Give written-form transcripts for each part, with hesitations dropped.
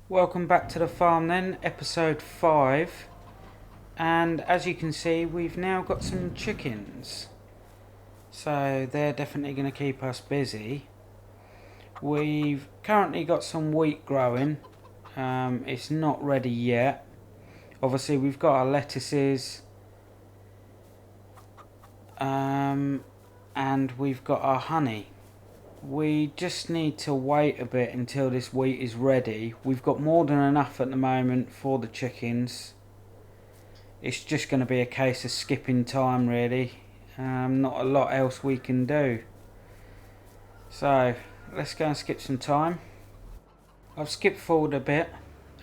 Welcome back to the farm then, episode 5. And as you can see, we've now got some chickens. So they're definitely going to keep us busy. We've currently got some wheat growing. It's not ready yet. Obviously we've got our lettuces. And we've got our honey. We just need to wait a bit until this wheat is ready. We've got more than enough at the moment for the chickens. It's just going to be a case of skipping time really. Not a lot else we can do. So let's go and skip some time. I've skipped forward a bit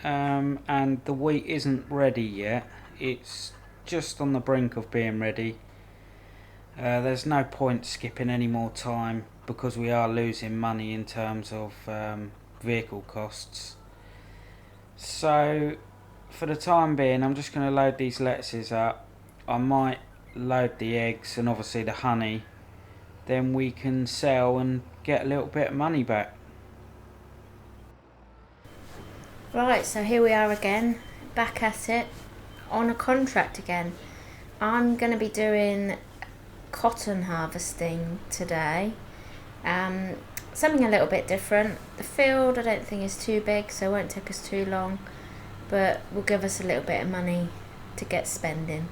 and the wheat isn't ready yet. It's just on the brink of being ready. There's no point skipping any more time because we are losing money in terms of vehicle costs. So for the time being, I'm just going to load these lettuces up. I might load the eggs and obviously the honey. Then we can sell and get a little bit of money back. Right, so here we are again, back at it, on a contract again. I'm going to be doing cotton harvesting today. Something a little bit different. The field I don't think is too big, so it won't take us too long, but will give us a little bit of money to get spending.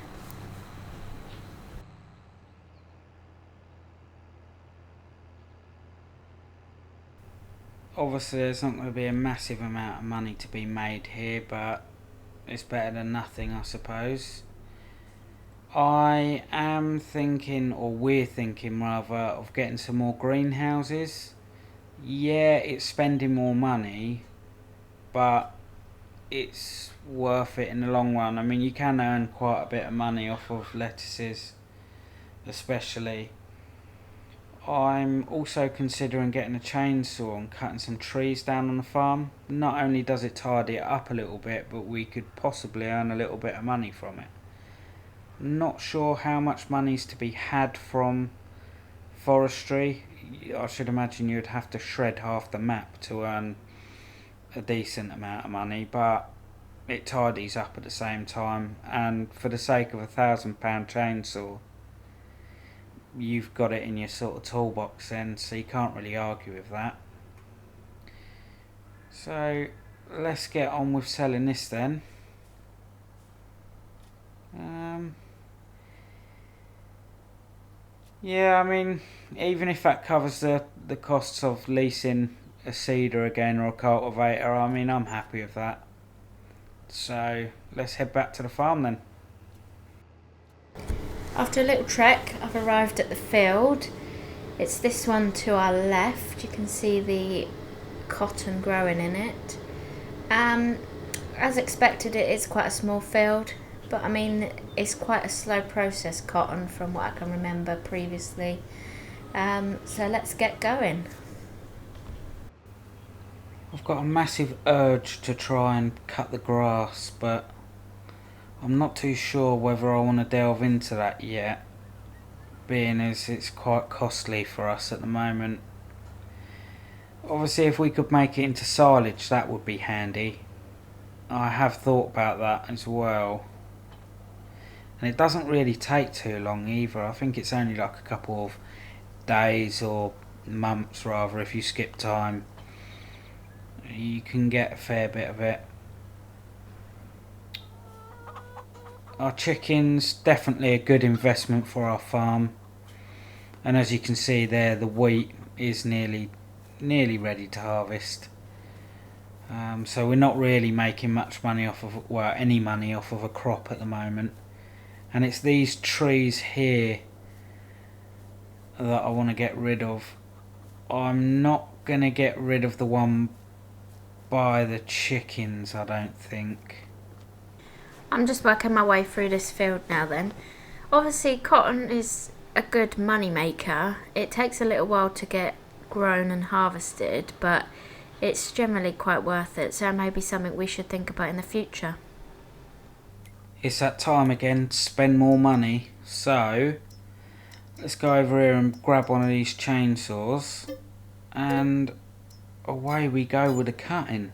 Obviously there's not going to be a massive amount of money to be made here, but it's better than nothing, I suppose. I am thinking, or we're thinking rather, of getting some more greenhouses. Yeah, it's spending more money, but it's worth it in the long run. I mean, you can earn quite a bit of money off of lettuces, especially. I'm also considering getting a chainsaw and cutting some trees down on the farm. Not only does it tidy it up a little bit, but we could possibly earn a little bit of money from it. Not sure how much money's to be had from forestry. I should imagine you'd have to shred half the map to earn a decent amount of money, but it tidies up at the same time, and for the sake of £1,000 chainsaw, you've got it in your sort of toolbox then, so you can't really argue with that. So let's get on with selling this then. Yeah, I mean, even if that covers the costs of leasing a seeder again or a cultivator, I mean, I'm happy with that. So let's head back to the farm then. After a little trek, I've arrived at the field. It's this one to our left. You can see the cotton growing in it. As expected, it is quite a small field, but I mean, it's quite a slow process cotton from what I can remember previously. So let's get going. I've got a massive urge to try and cut the grass, but I'm not too sure whether I want to delve into that yet, being as it's quite costly for us at the moment. Obviously if we could make it into silage, that would be handy. I have thought about that as well. And it doesn't really take too long either. I think it's only like a couple of days or months rather if you skip time. You can get a fair bit of it. Our chickens, definitely a good investment for our farm. And as you can see there, the wheat is nearly ready to harvest. So we're not really making much money off of, well, any money off of a crop at the moment. And it's these trees here that I want to get rid of. I'm not going to get rid of the one by the chickens, I don't think. I'm just working my way through this field now then. Obviously cotton is a good money maker. It takes a little while to get grown and harvested, but it's generally quite worth it, so maybe something we should think about in the future. It's that time again to spend more money, so let's go over here and grab one of these chainsaws and away we go with the cutting.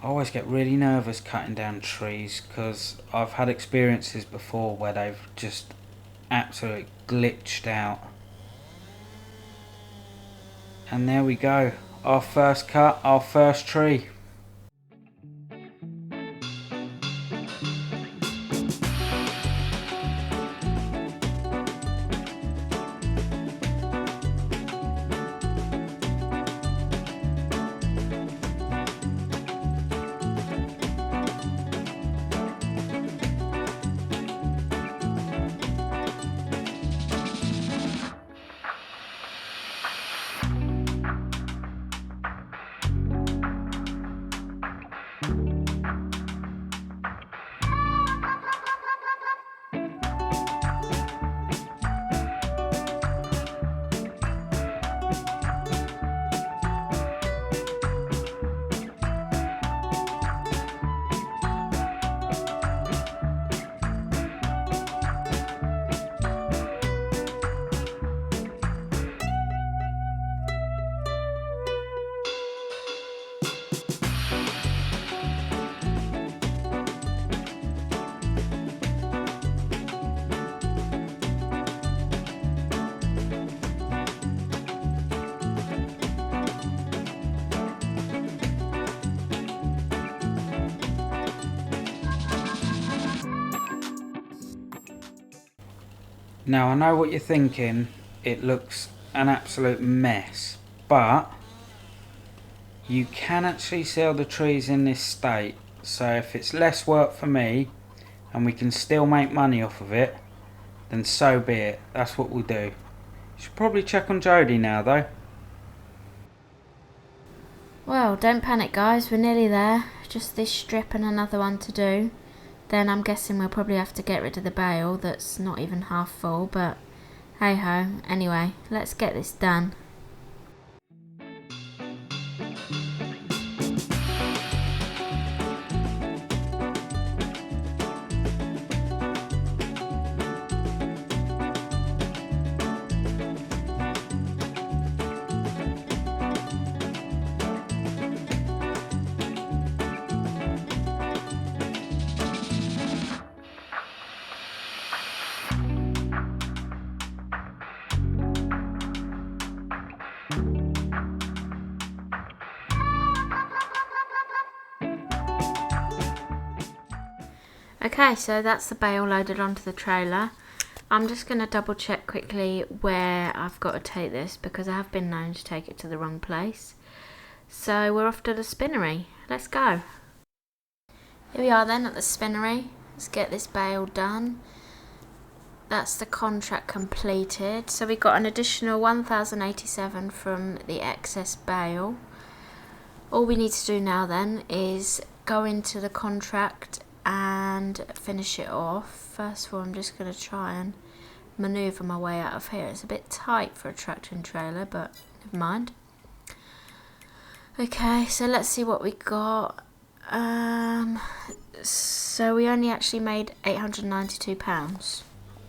I always get really nervous cutting down trees because I've had experiences before where they've just absolutely glitched out. And there we go, our first cut, our first tree. Now I know what you're thinking, it looks an absolute mess, but you can actually sell the trees in this state, so if it's less work for me and we can still make money off of it, then so be it, that's what we'll do. Should probably check on Jodie now though. Well, don't panic guys, we're nearly there. Just this strip and another one to do. Then I'm guessing we'll probably have to get rid of the bale that's not even half full, but hey ho. Anyway, let's get this done. Okay, so that's the bale loaded onto the trailer. I'm just going to double check quickly where I've got to take this because I have been known to take it to the wrong place. So we're off to the spinnery. Let's go. Here we are then at the spinnery. Let's get this bale done. That's the contract completed. So we got an additional 1,087 from the excess bale. All we need to do now then is go into the contract and finish it off. First of all, I'm just going to try and manoeuvre my way out of here. It's a bit tight for a tractor and trailer, but never mind. Okay, so let's see what we got. So we only actually made £892.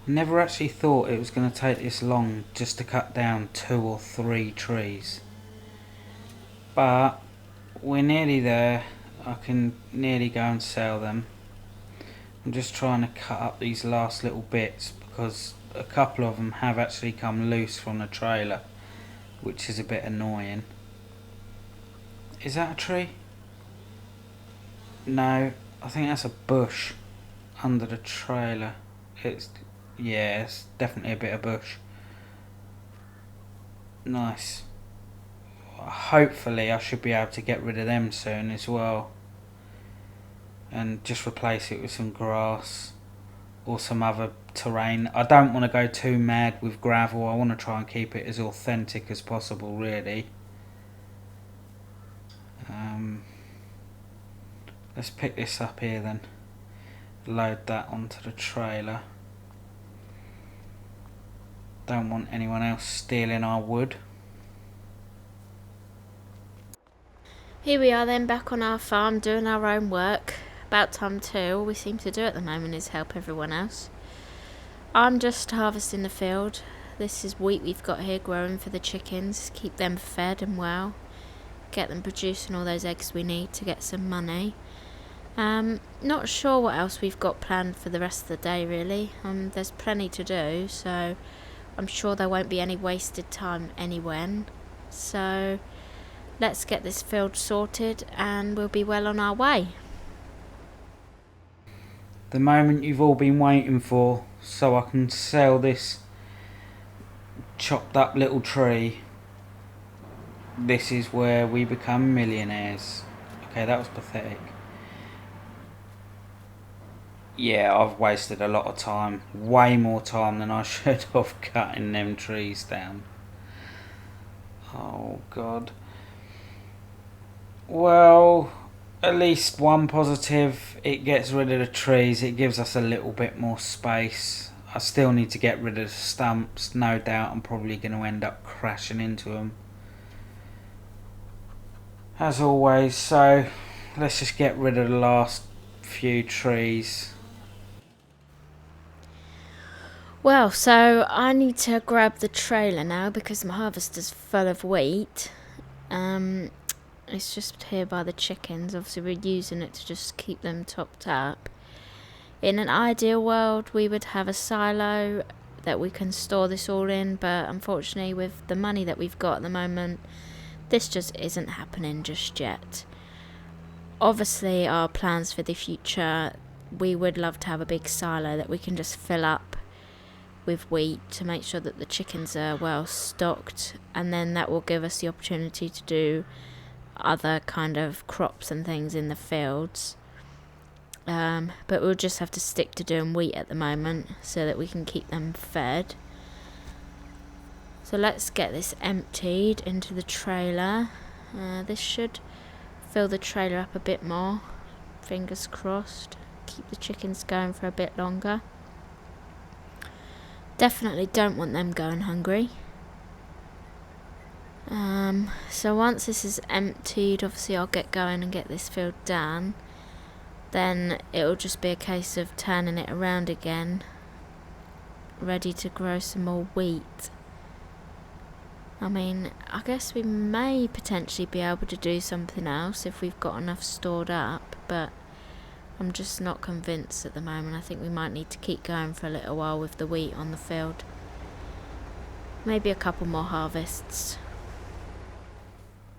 Never actually thought it was going to take this long just to cut down 2 or 3 trees. But we're nearly there. I can nearly go and sell them. I'm just trying to cut up these last little bits because a couple of them have actually come loose from the trailer, which is a bit annoying. Is that a tree? No, I think that's a bush under the trailer. Yeah, it's definitely a bit of bush. Nice. Hopefully I should be able to get rid of them soon as well. And just replace it with some grass or some other terrain. I don't want to go too mad with gravel. I want to try and keep it as authentic as possible, really. Let's pick this up here then. Load that onto the trailer. Don't want anyone else stealing our wood. Here we are then, back on our farm doing our own work. About time too. All we seem to do at the moment is help everyone else. I'm just harvesting the field. This is wheat we've got here growing for the chickens. Keep them fed and well. get them producing all those eggs we need to get some money. Not sure what else we've got planned for the rest of the day really. There's plenty to do, so I'm sure there won't be any wasted time anywhen. So let's get this field sorted and we'll be well on our way. The moment you've all been waiting for, so I can sell this chopped up little tree. This is where we become millionaires. Okay, that was pathetic. Yeah, I've wasted a lot of time. Way more time than I should have cutting them trees down. Oh, God. Well, at least one positive. It gets rid of the trees. It gives us a little bit more space. I still need to get rid of the stumps. No doubt I'm probably going to end up crashing into them, as always. So let's just get rid of the last few trees. Well, so I need to grab the trailer now because my harvester's full of wheat. It's just here by the chickens. Obviously we're using it to just keep them topped up. In an ideal world we would have a silo that we can store this all in, but unfortunately with the money that we've got at the moment, this just isn't happening just yet. Obviously our plans for the future, we would love to have a big silo that we can just fill up with wheat to make sure that the chickens are well stocked, and then that will give us the opportunity to do other kind of crops and things in the fields. But we'll just have to stick to doing wheat at the moment so that we can keep them fed. So let's get this emptied into the trailer. This should fill the trailer up a bit more. Fingers crossed. Keep the chickens going for a bit longer. Definitely don't want them going hungry. So once this is emptied, obviously I'll get going and get this field done. Then it'll just be a case of turning it around again, ready to grow some more wheat. I mean, I guess we may potentially be able to do something else if we've got enough stored up, but I'm just not convinced at the moment. I think we might need to keep going for a little while with the wheat on the field. Maybe a couple more harvests.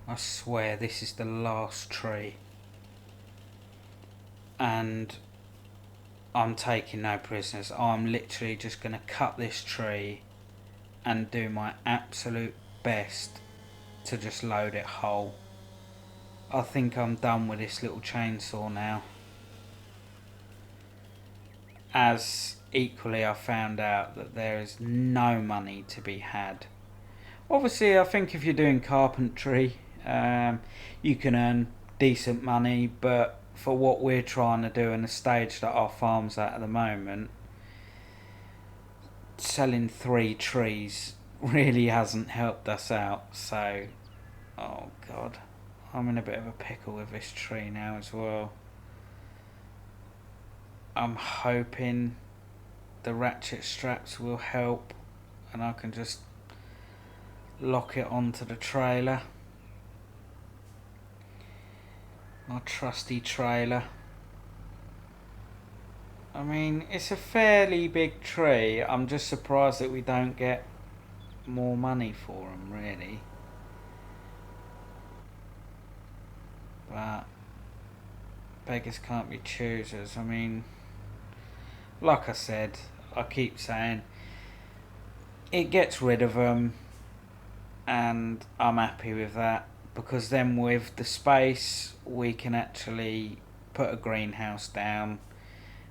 I swear this is the last tree. And I'm taking no prisoners. I'm literally just going to cut this tree and do my absolute best to just load it whole. I think I'm done with this little chainsaw now. As equally I found out that there is no money to be had. Obviously I think if you're doing carpentry, you can earn decent money, but for what we're trying to do and the stage that our farm's at the moment, selling 3 trees really hasn't helped us out. So, oh God, I'm in a bit of a pickle with this tree now as well. I'm hoping the ratchet straps will help and I can just lock it onto the trailer. My trusty trailer. I mean, it's a fairly big tree. I'm just surprised that we don't get more money for them, really. But beggars can't be choosers. I mean, like I said, I keep saying, it gets rid of them, and I'm happy with that, because then with the space we can actually put a greenhouse down,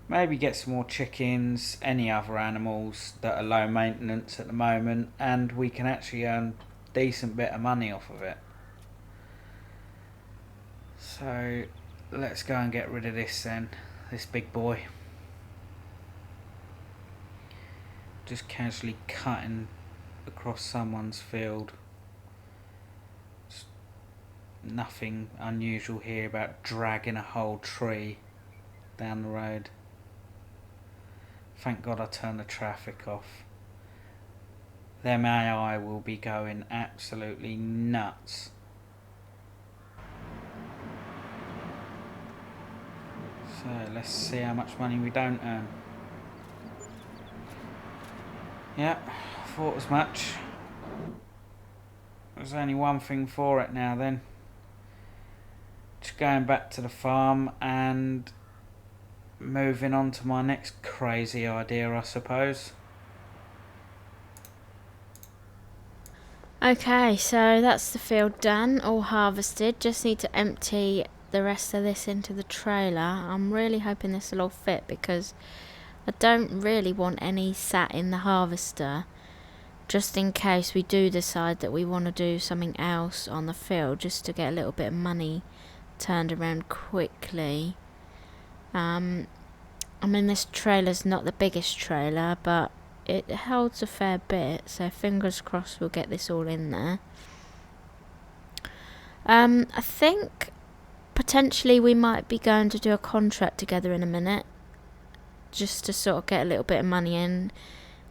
maybe get some more chickens, any other animals that are low maintenance at the moment, and we can actually earn a decent bit of money off of it. So let's go and get rid of this then, this big boy. Just casually cutting across someone's field. Just nothing unusual here about dragging a whole tree down the road. Thank God I turned the traffic off. Them AI will be going absolutely nuts. So let's see how much money we don't earn. Yeah, thought as much. There's only one thing for it now then. Just going back to the farm and moving on to my next crazy idea, I suppose. Okay, so that's the field done, all harvested. Just need to empty the rest of this into the trailer. I'm really hoping this will all fit because I don't really want any sat in the harvester, just in case we do decide that we want to do something else on the field, just to get a little bit of money turned around quickly. I mean, this trailer's not the biggest trailer, but it holds a fair bit, so fingers crossed we'll get this all in there. I think potentially we might be going to do a contract together in a minute, just to sort of get a little bit of money in.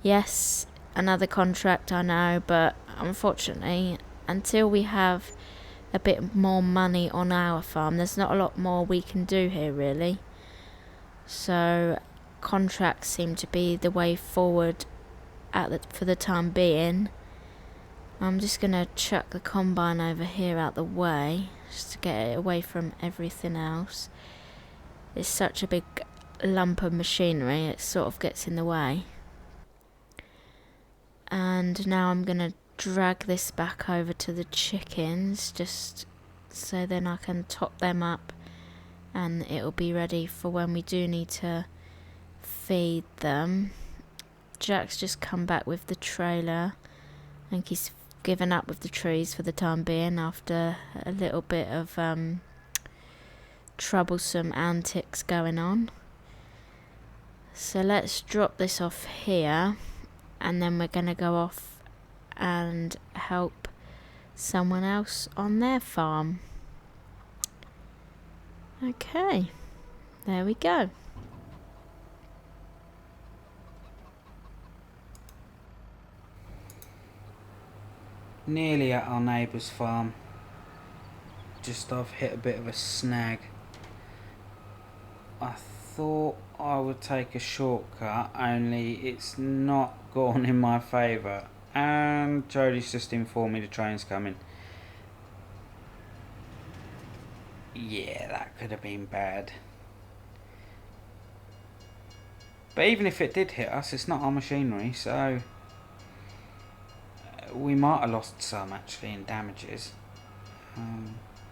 Yes, another contract, I know, but unfortunately, until we have a bit more money on our farm, there's not a lot more we can do here, really. So contracts seem to be the way forward for the time being. I'm just going to chuck the combine over here out the way, just to get it away from everything else. It's such a big lump of machinery, it sort of gets in the way. And now I'm going to drag this back over to the chickens, just so then I can top them up and it'll be ready for when we do need to feed them. Jack's just come back with the trailer. I think he's given up with the trees for the time being after a little bit of troublesome antics going on. So let's drop this off here, and then we're going to go off and help someone else on their farm. Okay, there we go. Nearly at our neighbour's farm. Just I've hit a bit of a snag. I thought I would take a shortcut, only it's not gone in my favour. And Jodie's just informed me the train's coming. Yeah, that could have been bad. But even if it did hit us, it's not our machinery, so we might have lost some actually in damages.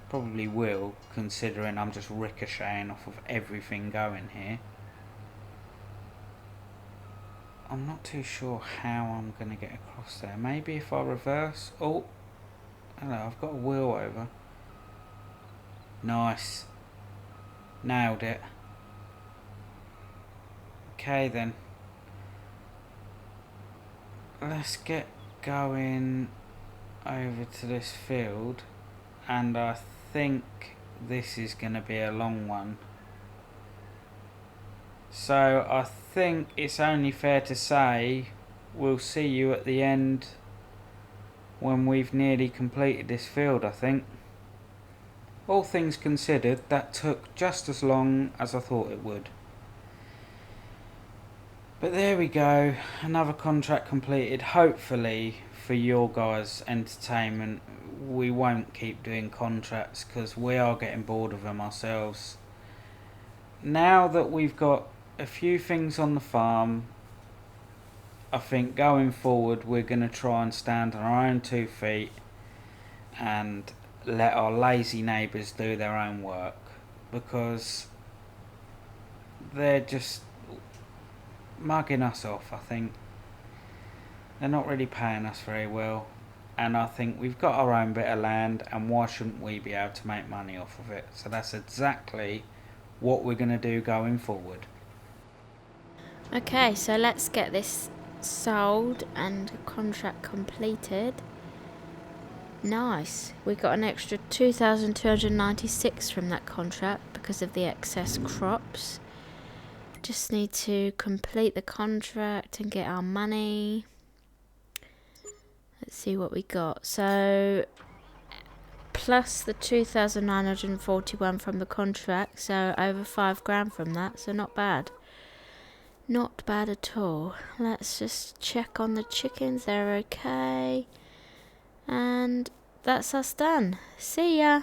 Probably will, considering I'm just ricocheting off of everything going here. I'm not too sure how I'm going to get across there. Maybe if I reverse. Oh, hello, I've got a wheel over. Nice. Nailed it. Okay then. Let's get going over to this field, and I think this is going to be a long one. So I think it's only fair to say we'll see you at the end when we've nearly completed this field, I think. All things considered, that took just as long as I thought it would. But there we go, another contract completed. Hopefully for your guys' entertainment, we won't keep doing contracts because we are getting bored of them ourselves. Now that we've got a few things on the farm, I think going forward we're going to try and stand on our own 2 feet and let our lazy neighbours do their own work, because they're just mugging us off. I think they're not really paying us very well, and I think we've got our own bit of land, and why shouldn't we be able to make money off of it? So that's exactly what we're going to do going forward. Okay, so let's get this sold and contract completed. Nice. We got an extra 2,296 from that contract because of the excess crops. Just need to complete the contract and get our money. Let's see what we got. So plus the 2,941 from the contract, so over 5 grand from that, so not bad. Not bad at all. Let's just check on the chickens, they're okay. And that's us done. See ya!